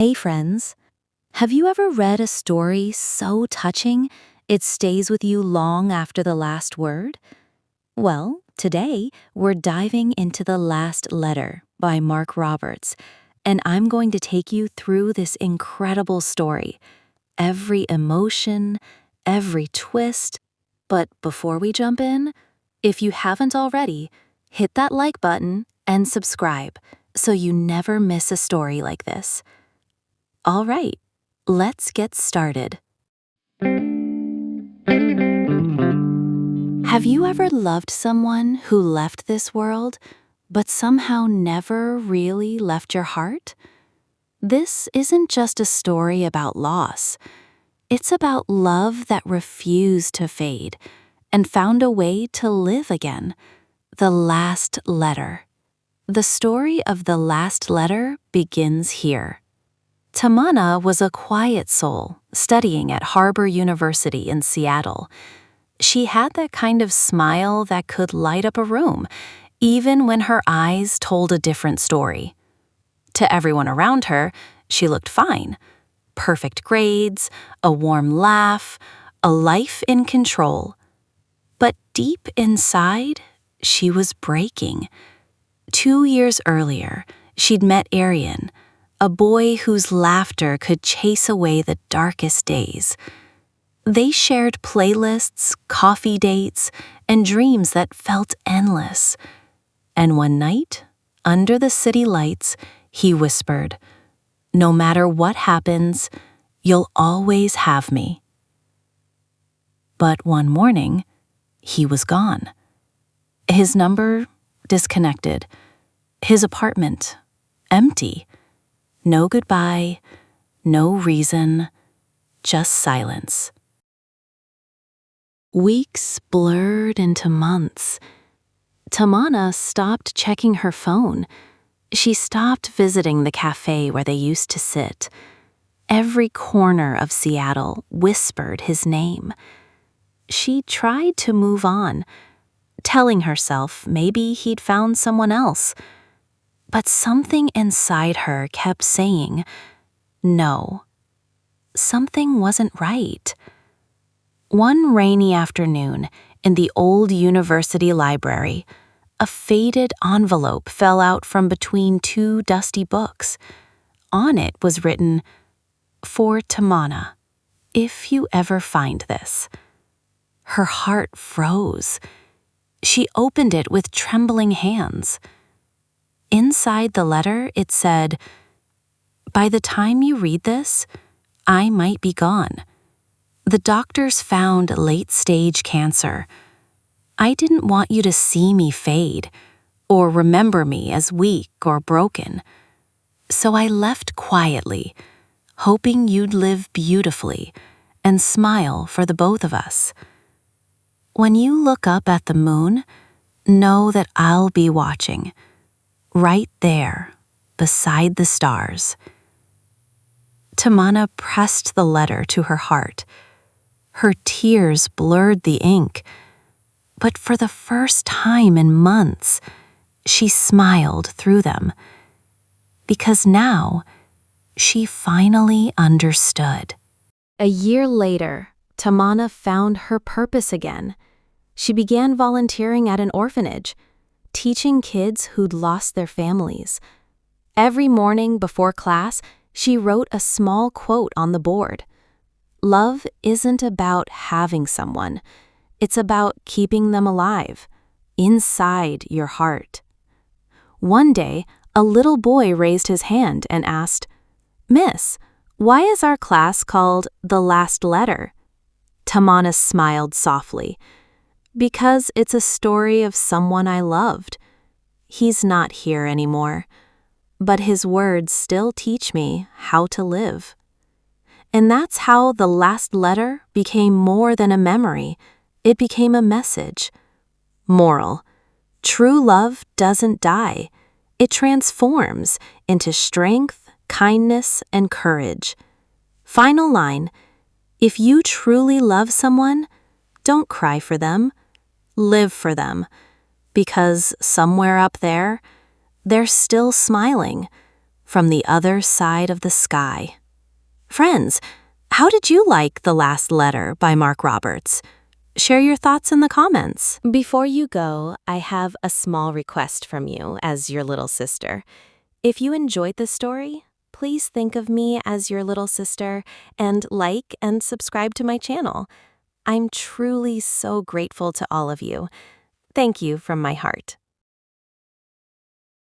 Hey friends, have you ever read a story so touching it stays with you long after the last word? Well, today we're diving into The Last Letter by Mark Roberts, and I'm going to take you through this incredible story. Every emotion, every twist. But before we jump in, if you haven't already, hit that like button and subscribe so you never miss a story like this. All right, let's get started. Have you ever loved someone who left this world, but somehow never really left your heart? This isn't just a story about loss. It's about love that refused to fade and found a way to live again. The Last Letter. The story of The Last Letter begins here. Tamana was a quiet soul studying at Harbor University in Seattle. She had that kind of smile that could light up a room, even when her eyes told a different story. To everyone around her, she looked fine. Perfect grades, a warm laugh, a life in control. But deep inside, she was breaking. 2 years earlier, she'd met Arian, a boy whose laughter could chase away the darkest days. They shared playlists, coffee dates, and dreams that felt endless. And one night, under the city lights, he whispered, "No matter what happens, you'll always have me." But one morning, he was gone. His number disconnected. His apartment empty. No goodbye, no reason, just silence. Weeks blurred into months. Tamana stopped checking her phone. She stopped visiting the cafe where they used to sit. Every corner of Seattle whispered his name. She tried to move on, telling herself maybe he'd found someone else. But something inside her kept saying, no. Something wasn't right. One rainy afternoon, in the old university library, a faded envelope fell out from between two dusty books. On it was written, "For Tamana, if you ever find this." Her heart froze. She opened it with trembling hands. Inside the letter, it said, "By the time you read this, I might be gone. The doctors found late-stage cancer. I didn't want you to see me fade or remember me as weak or broken. So I left quietly, hoping you'd live beautifully and smile for the both of us. When you look up at the moon, know that I'll be watching. Right there, beside the stars." Tamana pressed the letter to her heart. Her tears blurred the ink, but for the first time in months, she smiled through them. Because now, she finally understood. A year later, Tamana found her purpose again. She began volunteering at an orphanage, teaching kids who'd lost their families. Every morning before class, she wrote a small quote on the board. Love isn't about having someone. It's about keeping them alive, inside your heart. One day, a little boy raised his hand and asked, "Miss, why is our class called The Last Letter?" Tamana smiled softly. "Because it's a story of someone I loved. He's not here anymore, but his words still teach me how to live." And that's how The Last Letter became more than a memory. It became a message. Moral: true love doesn't die. It transforms into strength, kindness, and courage. Final line: if you truly love someone, don't cry for them. Live for them, because somewhere up there, they're still smiling, from the other side of the sky. Friends, how did you like The Last Letter by Mark Roberts? Share your thoughts in the comments. Before you go, I have a small request from you as your little sister. If you enjoyed this story, please think of me as your little sister and like and subscribe to my channel. I'm truly so grateful to all of you. Thank you from my heart.